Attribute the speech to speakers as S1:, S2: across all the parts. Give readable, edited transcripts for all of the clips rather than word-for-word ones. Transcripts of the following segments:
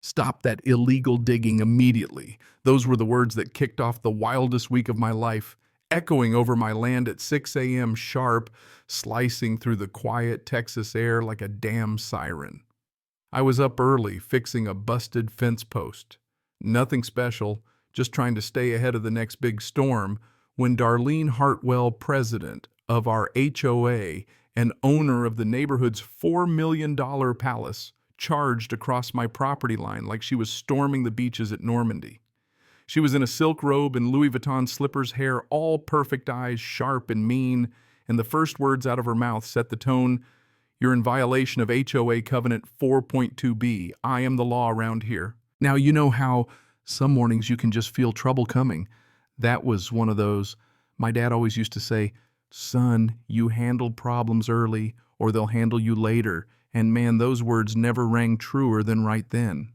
S1: Stop that illegal digging immediately. Those were the words that kicked off the wildest week of my life, echoing over my land at 6 a.m. sharp, slicing through the quiet Texas air like a damn siren. I was up early fixing a busted fence post. Nothing special, just trying to stay ahead of the next big storm, when Darlene Hartwell, president of our HOA and owner of the neighborhood's $4 million palace, charged across my property line like she was storming the beaches at Normandy. She was in a silk robe and Louis Vuitton slippers, hair all perfect, eyes sharp and mean, and the first words out of her mouth set the tone. "You're in violation of HOA Covenant 4.2b. I am the law around here." Now, you know how some mornings you can just feel trouble coming. That was one of those. My dad always used to say, "Son, you handle problems early or they'll handle you later." And man, those words never rang truer than right then.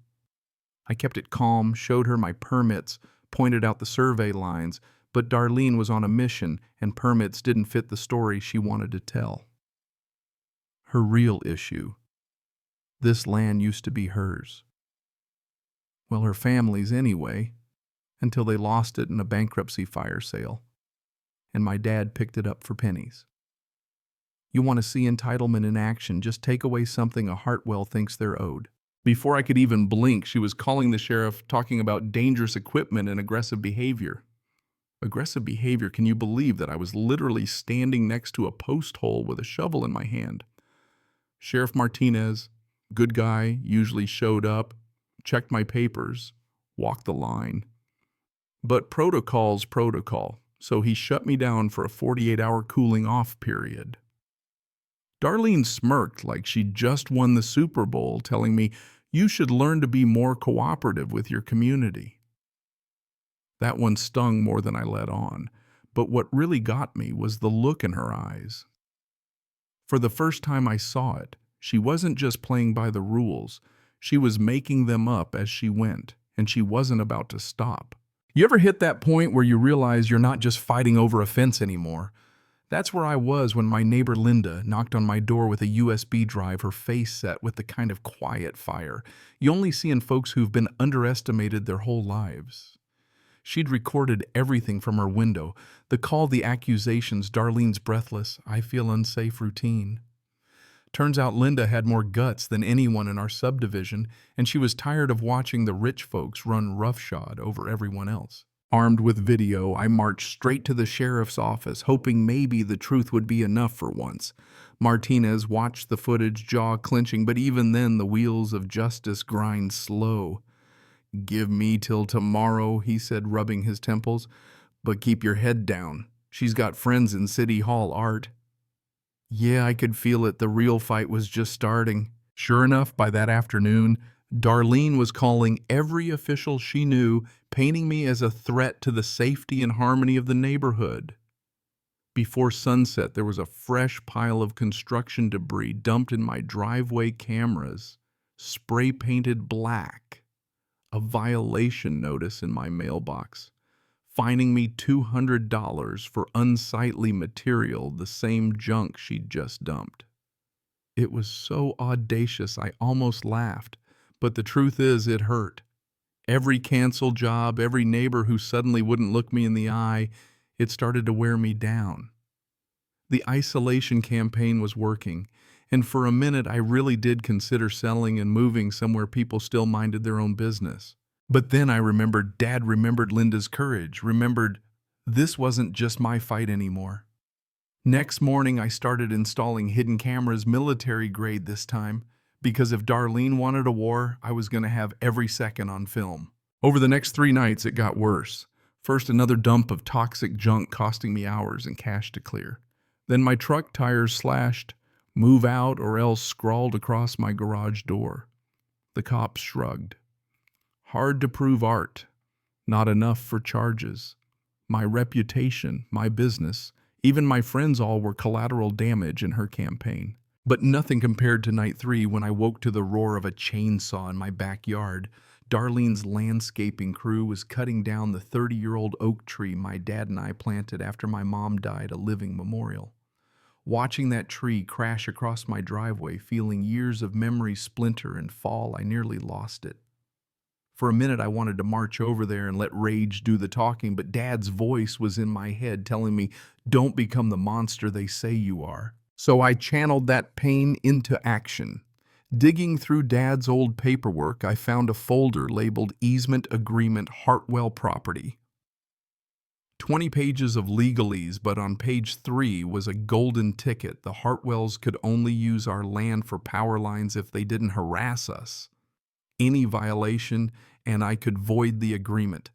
S1: I kept it calm, showed her my permits, pointed out the survey lines, but Darlene was on a mission and permits didn't fit the story she wanted to tell. Her real issue. This land used to be hers. Well, her family's anyway, until they lost it in a bankruptcy fire sale. And my dad picked it up for pennies. You want to see entitlement in action, just take away something a Hartwell thinks they're owed. Before I could even blink, she was calling the sheriff, talking about dangerous equipment and aggressive behavior. Aggressive behavior, can you believe that I was literally standing next to a post hole with a shovel in my hand? Sheriff Martinez, good guy, usually showed up, checked my papers, walked the line. But protocol's protocol, so he shut me down for a 48-hour cooling off period. Darlene smirked like she'd just won the Super Bowl, telling me, "You should learn to be more cooperative with your community." That one stung more than I let on, but what really got me was the look in her eyes. For the first time I saw it, she wasn't just playing by the rules, she was making them up as she went, and she wasn't about to stop. You ever hit that point where you realize you're not just fighting over a fence anymore? That's where I was when my neighbor Linda knocked on my door with a USB drive, her face set with the kind of quiet fire you only see in folks who've been underestimated their whole lives. She'd recorded everything from her window, the call, the accusations, Darlene's breathless, "I feel unsafe" routine. Turns out Linda had more guts than anyone in our subdivision, and she was tired of watching the rich folks run roughshod over everyone else. Armed with video, I marched straight to the sheriff's office, hoping maybe the truth would be enough for once. Martinez watched the footage, jaw clenching, but even then the wheels of justice grind slow. "Give me till tomorrow," he said, rubbing his temples. "But keep your head down. She's got friends in City Hall, Art." Yeah, I could feel it. The real fight was just starting. Sure enough, by that afternoon, Darlene was calling every official she knew, painting me as a threat to the safety and harmony of the neighborhood. Before sunset, there was a fresh pile of construction debris dumped in my driveway cameras, spray-painted black. A violation notice in my mailbox, fining me $200 for unsightly material, the same junk she'd just dumped. It was so audacious I almost laughed. But the truth is, it hurt. Every canceled job, every neighbor who suddenly wouldn't look me in the eye, it started to wear me down. The isolation campaign was working, and for a minute I really did consider selling and moving somewhere people still minded their own business. But then I remembered Dad remembered Linda's courage, remembered this wasn't just my fight anymore. Next morning I started installing hidden cameras, military grade this time, because if Darlene wanted a war, I was going to have every second on film. Over the next 3 nights, it got worse. First, another dump of toxic junk costing me hours and cash to clear. Then my truck tires slashed, "Move out or else" scrawled across my garage door. The cops shrugged. Hard to prove, Art. Not enough for charges. My reputation, my business, even my friends all were collateral damage in her campaign. But nothing compared to night 3 when I woke to the roar of a chainsaw in my backyard. Darlene's landscaping crew was cutting down the 30-year-old oak tree my dad and I planted after my mom died, a living memorial. Watching that tree crash across my driveway, feeling years of memory splinter and fall, I nearly lost it. For a minute, I wanted to march over there and let rage do the talking, but Dad's voice was in my head telling me, don't become the monster they say you are. So I channeled that pain into action. Digging through Dad's old paperwork, I found a folder labeled Easement Agreement Hartwell Property. 20 pages of legalese, but on page 3 was a golden ticket. The Hartwells could only use our land for power lines if they didn't harass us. Any violation, and I could void the agreement.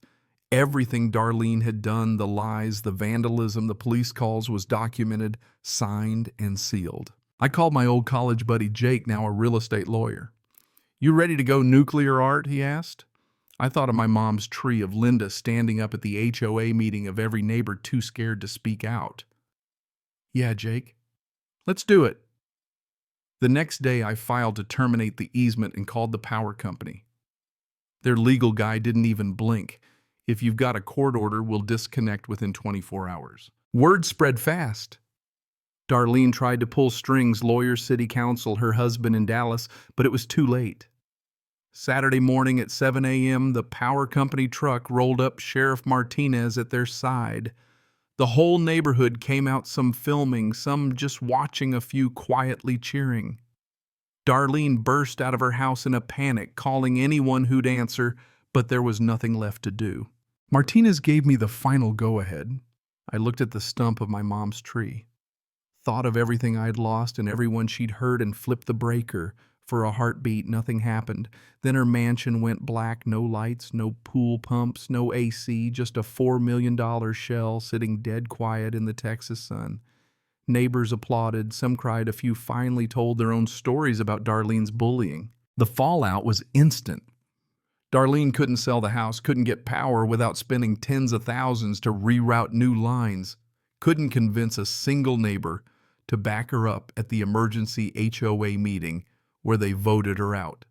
S1: Everything Darlene had done, the lies, the vandalism, the police calls, was documented, signed, and sealed. I called my old college buddy Jake, now a real estate lawyer. "You ready to go nuclear, Art?" he asked. I thought of my mom's tree, of Linda standing up at the HOA meeting, of every neighbor too scared to speak out. "Yeah, Jake. Let's do it." The next day, I filed to terminate the easement and called the power company. Their legal guy didn't even blink. "If you've got a court order, we'll disconnect within 24 hours. Word spread fast. Darlene tried to pull strings, lawyer, city council, her husband in Dallas, but it was too late. Saturday morning at 7 a.m., the power company truck rolled up, Sheriff Martinez at their side. The whole neighborhood came out, some filming, some just watching, a few quietly cheering. Darlene burst out of her house in a panic, calling anyone who'd answer, but there was nothing left to do. Martinez gave me the final go-ahead. I looked at the stump of my mom's tree, thought of everything I'd lost and everyone she'd hurt, and flipped the breaker. For a heartbeat, nothing happened. Then her mansion went black, no lights, no pool pumps, no AC, just a $4 million shell sitting dead quiet in the Texas sun. Neighbors applauded, some cried, a few finally told their own stories about Darlene's bullying. The fallout was instant. Darlene couldn't sell the house, couldn't get power without spending tens of thousands to reroute new lines, couldn't convince a single neighbor to back her up at the emergency HOA meeting where they voted her out.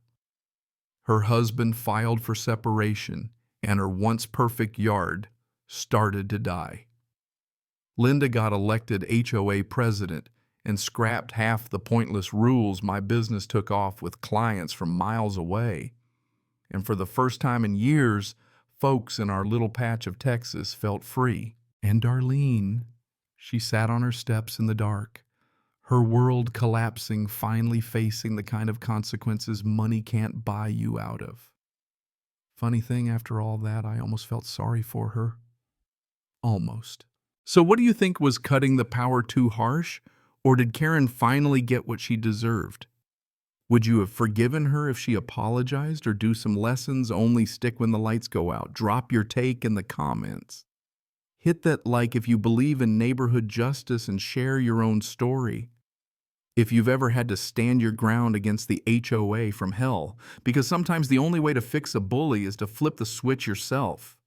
S1: Her husband filed for separation, and her once perfect yard started to die. Linda got elected HOA president and scrapped half the pointless rules. My business took off with clients from miles away. And for the first time in years, folks in our little patch of Texas felt free. And Darlene, she sat on her steps in the dark, her world collapsing, finally facing the kind of consequences money can't buy you out of. Funny thing, after all that, I almost felt sorry for her. Almost. So what do you think, was cutting the power too harsh? Or did Karen finally get what she deserved? Would you have forgiven her if she apologized, or do some lessons, only stick when the lights go out? Drop your take in the comments. Hit that like if you believe in neighborhood justice, and share your own story. If you've ever had to stand your ground against the HOA from hell, because sometimes the only way to fix a bully is to flip the switch yourself.